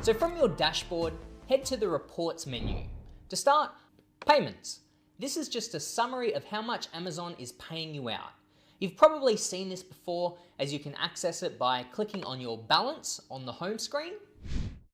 So from your dashboard, head to the Reports menu. To start, Payments. This is just a summary of how much Amazon is paying you out. You've probably seen this before, as you can access it by clicking on your balance on the home screen,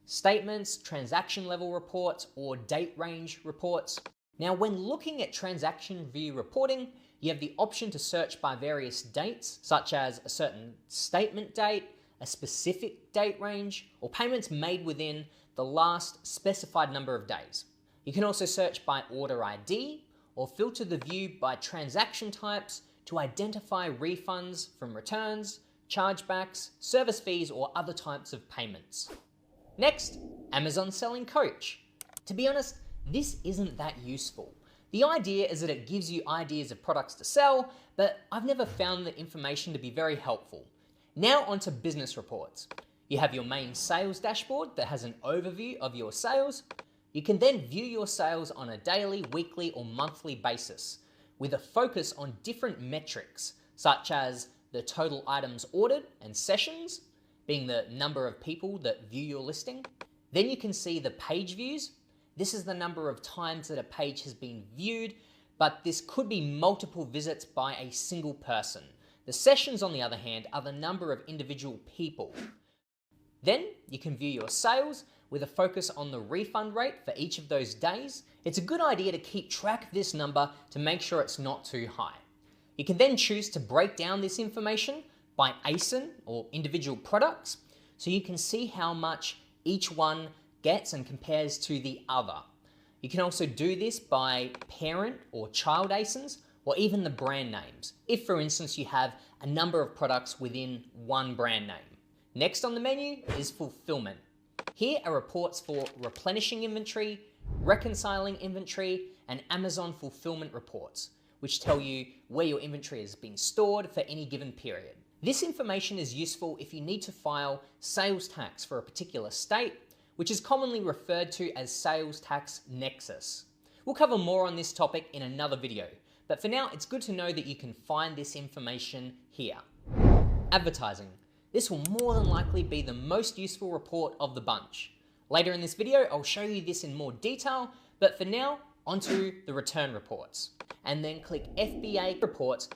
statements, transaction level reports, or date range reports. Now, when looking at transaction view reporting, you have the option to search by various dates, such as a certain statement date, a specific date range, or payments made within the last specified number of days. You can also search by order ID or filter the view by transaction types to identify refunds from returns, chargebacks, service fees, or other types of payments. Next, Amazon Selling Coach. To be honest, this isn't that useful. The idea is that it gives you ideas of products to sell, but I've never found the information to be very helpful. Now onto business reports. You have your main sales dashboard that has an overview of your sales. You can then view your sales on a daily, weekly, or monthly basis with a focus on different metrics, such as the total items ordered and sessions, being the number of people that view your listing. Then you can see the page views. This is the number of times that a page has been viewed, but this could be multiple visits by a single person. The sessions, on the other hand, are the number of individual people. Then you can view your sales with a focus on the refund rate for each of those days. It's a good idea to keep track of this number to make sure it's not too high. You can then choose to break down this information by ASIN or individual products, so you can see how much each one gets and compares to the other. You can also do this by parent or child ASINs, or even the brand names, if for instance you have a number of products within one brand name. Next on the menu is fulfillment. Here are reports for replenishing inventory, reconciling inventory, and Amazon fulfillment reports, which tell you where your inventory has been stored for any given period. This information is useful if you need to file sales tax for a particular state, which is commonly referred to as sales tax nexus. We'll cover more on this topic in another video, but for now, it's good to know that you can find this information here. Advertising. This will more than likely be the most useful report of the bunch. Later in this video, I'll show you this in more detail, but for now, onto the return reports. And then click FBA reports.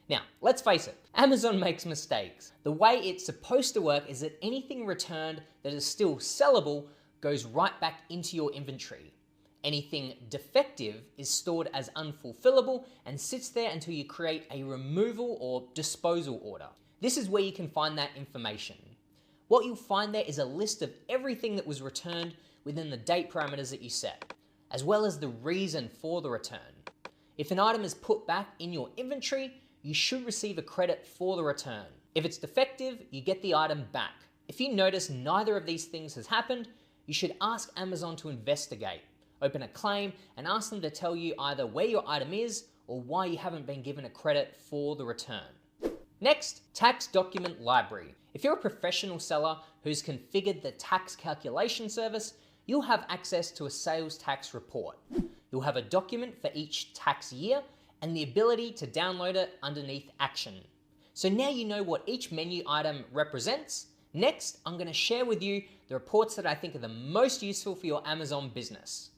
Now, let's face it, Amazon makes mistakes. The way it's supposed to work is that anything returned that is still sellable goes right back into your inventory. Anything defective is stored as unfulfillable and sits there until you create a removal or disposal order. This is where you can find that information. What you'll find there is a list of everything that was returned within the date parameters that you set, as well as the reason for the return. If an item is put back in your inventory, you should receive a credit for the return. If it's defective, you get the item back. If you notice neither of these things has happened, you should ask Amazon to investigate. Open a claim and ask them to tell you either where your item is or why you haven't been given a credit for the return. Next, tax document library. If you're a professional seller who's configured the tax calculation service, you'll have access to a sales tax report. You'll have a document for each tax year and the ability to download it underneath Action. So now you know what each menu item represents. Next, I'm going to share with you the reports that I think are the most useful for your Amazon business.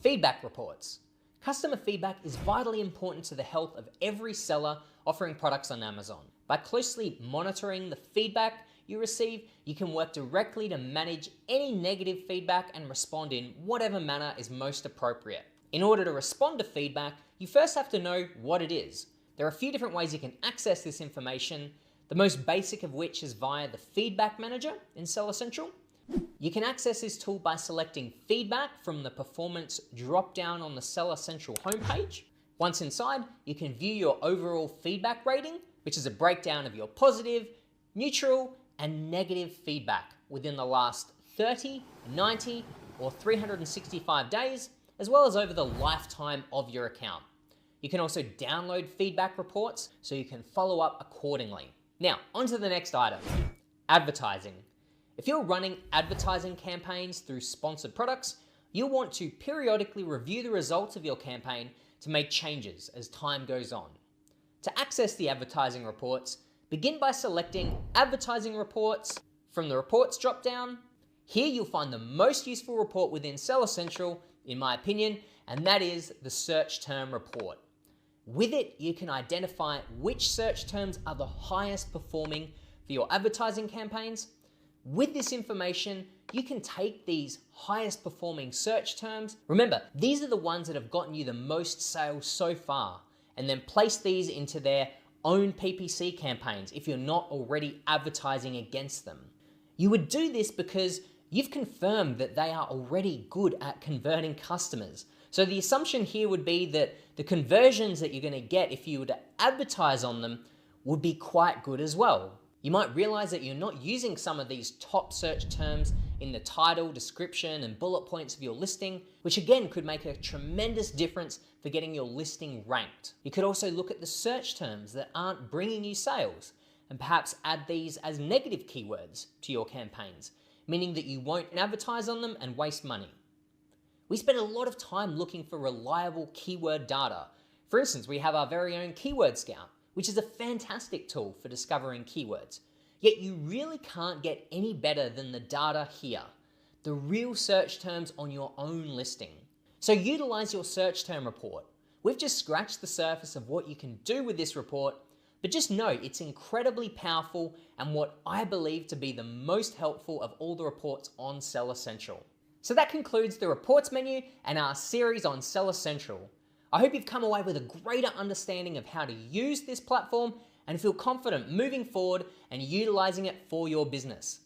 Feedback reports. Customer feedback is vitally important to the health of every seller offering products on Amazon. By closely monitoring the feedback you receive, you can work directly to manage any negative feedback and respond in whatever manner is most appropriate. In order to respond to feedback, you first have to know what it is. There are a few different ways you can access this information, the most basic of which is via the Feedback Manager in Seller Central. You can access this tool by selecting Feedback from the Performance drop-down on the Seller Central homepage. Once inside, you can view your overall feedback rating, which is a breakdown of your positive, neutral, and negative feedback within the last 30, 90, or 365 days, as well as over the lifetime of your account. You can also download feedback reports so you can follow up accordingly. Now, onto the next item, advertising. If you're running advertising campaigns through sponsored products, you'll want to periodically review the results of your campaign to make changes as time goes on. To access the advertising reports, begin by selecting Advertising Reports from the Reports drop-down. Here you'll find the most useful report within Seller Central, in my opinion, and that is the search term report. With it, you can identify which search terms are the highest performing for your advertising campaigns. With this information, you can take these highest performing search terms. Remember, these are the ones that have gotten you the most sales so far, and then place these into their own PPC campaigns if you're not already advertising against them. You would do this because you've confirmed that they are already good at converting customers. So the assumption here would be that the conversions that you're going to get if you were to advertise on them would be quite good as well. You might realize that you're not using some of these top search terms in the title, description, and bullet points of your listing, which again could make a tremendous difference for getting your listing ranked. You could also look at the search terms that aren't bringing you sales and perhaps add these as negative keywords to your campaigns, meaning that you won't advertise on them and waste money. We spend a lot of time looking for reliable keyword data. For instance, we have our very own Keyword Scout, which is a fantastic tool for discovering keywords. Yet you really can't get any better than the data here, the real search terms on your own listing. So utilize your search term report. We've just scratched the surface of what you can do with this report, but just know it's incredibly powerful and what I believe to be the most helpful of all the reports on Seller Central. So that concludes the reports menu and our series on Seller Central. I hope you've come away with a greater understanding of how to use this platform and feel confident moving forward and utilizing it for your business.